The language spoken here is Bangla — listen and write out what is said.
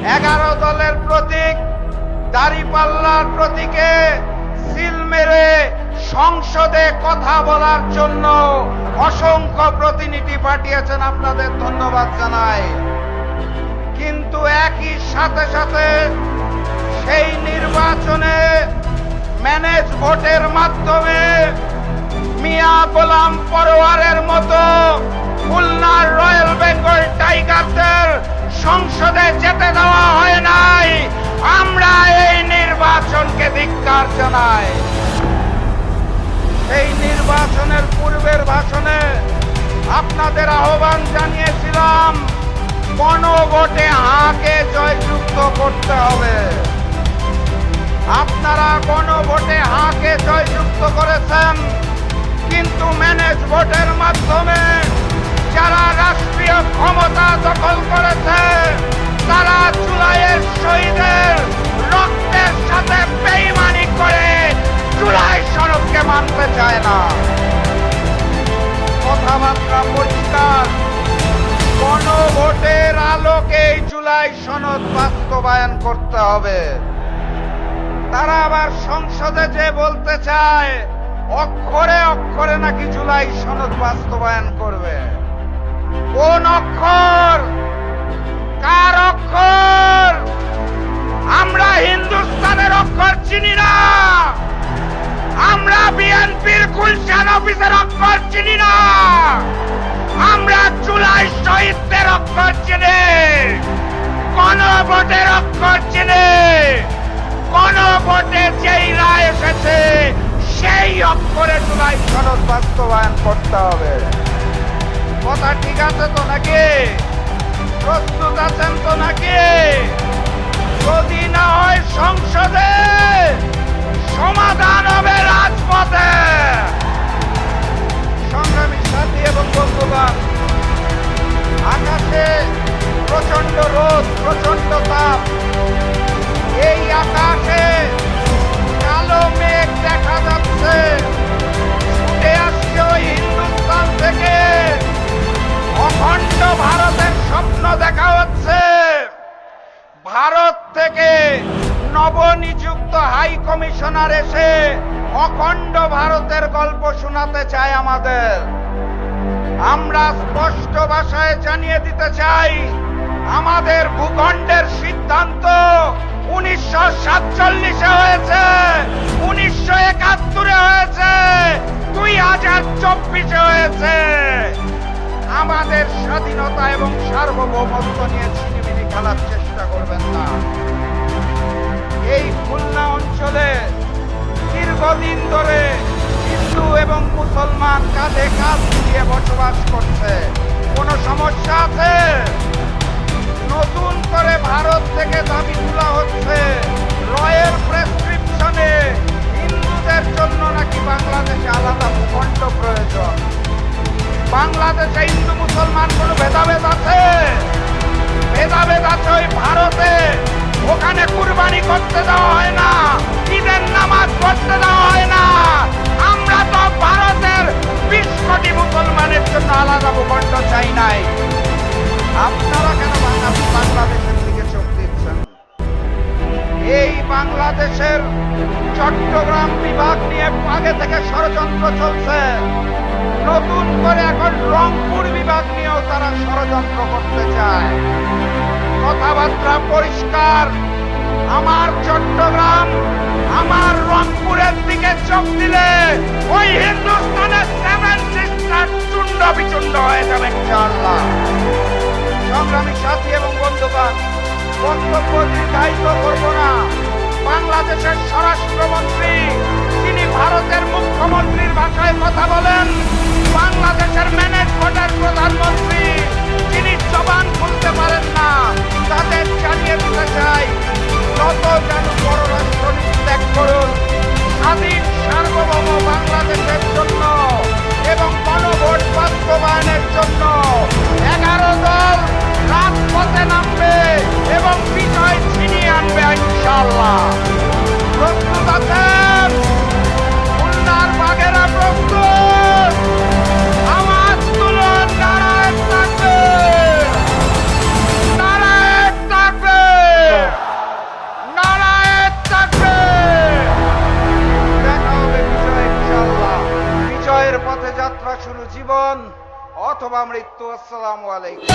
11 দলের প্রতীক দাঁড়িপাল্লার প্রতীকে সিল মেরে সংসদে কথা বলার জন্য অসংখ্য প্রতিনিধি পাঠিয়েছেন, আপনাদের ধন্যবাদ জানাই। কিন্তু একই সাথে সাথে সেই নির্বাচনে ম্যানেজ ভোটের মাধ্যমে মিয়া গোলাম পরোয়ারের মতো খুলনার রয়্যাল বেঙ্গল টাইগারদের সংসদে যেতে দেওয়া হয় নাই। আমরা এই নির্বাচনকে ধিক্কার জানাই। এই নির্বাচনের পূর্বের ভাষণে আপনাদের আহ্বান জানিয়েছিলাম, গণভোটে হাকে জয়যুক্ত করতে হবে। আপনারা গণভোটে হাকে জয়যুক্ত করেছেন, কিন্তু ম্যানেজ ভোটের মাধ্যমে যারা রাষ্ট্রীয় ক্ষমতা দখল করেছে তারা জুলাইয়ের শহীদের রক্তের সাথে বেইমানি করে জুলাই সনদকে মানতে চায় না। কথাবার্তা পরিষ্কার, গণভোটের আলোকে জুলাই সনদ বাস্তবায়ন করতে হবে। তারা আবার সংসদে যে বলতে চায় অক্ষরে অক্ষরে নাকি জুলাই সনদ বাস্তবায়ন করবে। কোন অক্ষর? কার অক্ষর? আমরা হিন্দুস্তানের অক্ষর চিনি না, আমরা বিএনপির গুলশান অফিসের অক্ষর চিনি না, আমরা জুলাই শহীদদের অক্ষর চিনি, গণভোটের অক্ষর চিনি। গণভোটে যেই রায় এসেছে সেই অক্ষরে জুলাই সনদ বাস্তবায়ন করতে হবে। কথা ঠিক আছে তো নাকি? প্রস্তুত আছেন তো নাকি? যদি না হয় সংসদে, সমাধান হবে রাজপথে। সংগ্রামী সাথী এবং বন্ধুগণ, আকাশে প্রচন্ড রোদ, প্রচন্ড তাপ। এই আকাশে কালো মেঘ দেখা যাচ্ছে, ছুটে আসছে ওই হিন্দুস্তান থেকে অখণ্ড ভারতের স্বপ্ন দেখা হচ্ছে। ভারত থেকে নবনিযুক্ত হাই কমিশনার এসে অখণ্ড ভারতের গল্প শোনাতে চায় আমাদের। আমরা স্পষ্ট ভাষায় জানিয়ে দিতে চাই, আমাদের ভূখণ্ডের সিদ্ধান্ত 1947 হয়েছে, 1971 হয়েছে, 2024 হয়েছে। আমাদের স্বাধীনতা এবং সার্বভৌমত্ব নিয়ে ছিনিমিনি খেলার চেষ্টা করবেন না। এই খুলনা অঞ্চলে দীর্ঘদিন ধরে হিন্দু এবং মুসলমান কাঁধে কাঁধ মিলিয়ে বসবাস করছে। কোনো সমস্যা আছে? নতুন করে ভারত থেকে দাবি তোলা হচ্ছে রয়ের প্রেসক্রিপশনে হিন্দুদের জন্য নাকি বাংলাদেশে আলাদা ভূখণ্ড প্রয়োজন। বাংলাদেশে হিন্দু মুসলমান কোনো ভেদাভেদ আছে? ভেদাভেদ আছে ওই ভারতে। ওখানে কুরবানি করতে দেওয়া হয় না, ঈদের নামাজ পড়তে দেওয়া হয় না। আমরা তো ভারতের 20 কোটি মুসলমানের জন্য আলাদা ভূখণ্ড চাই নাই। আপনারা কেন বাংলাদেশের দিকে চোখ দিচ্ছেন? এই বাংলাদেশের চট্টগ্রাম বিভাগ নিয়ে আগে থেকে ষড়যন্ত্র চলছে। নতুন করে এখন রংপুর বিভাগ নিয়েও তারা ষড়যন্ত্র করতে চায়। কথাবার্তা পরিষ্কার, আমার চট্টগ্রাম, আমার রংপুরের দিকে চোখ দিলে ওই হিন্দুস্তানের 7 সিস্টার চুন্ড বিচুন্ড হয়ে যাবে ইনশাআল্লাহ। সংগ্রামী সাথী এবং বন্ধুগণ, বক্তব্য দীর্ঘায়িত করব না। বাংলাদেশের স্বরাষ্ট্রমন্ত্রী, তিনি ভারতের মুখ্যমন্ত্রীর ভাষায় কথা বলেন। বাংলাদেশের ম্যানেজ ভোটের প্রধানমন্ত্রী, তিনি জবান খুলতে পারেন না। তাদের জানিয়ে দিতে চাই, যত যেন পররাষ্ট্রনীতি ত্যাগ করুন, স্বাধীন সার্বভৌম বাংলাদেশের জন্য এবং গণভোট বাস্তবায়নের জন্য 11 দল রাজপথে নামবে এবং বিজয় ছিনিয়ে আনবে ইনশাআল্লাহ। প্রস্তুত আছেন? খুলনার বাঘেরা প্রস্তুত? আওয়াজ তুলুন, নারায়ণ থাকবে, নারায়ণ বিজয়ের পথে যাত্রা শুরু জীবন অথবা মৃত্যু। আসসালামু আলাইকুম।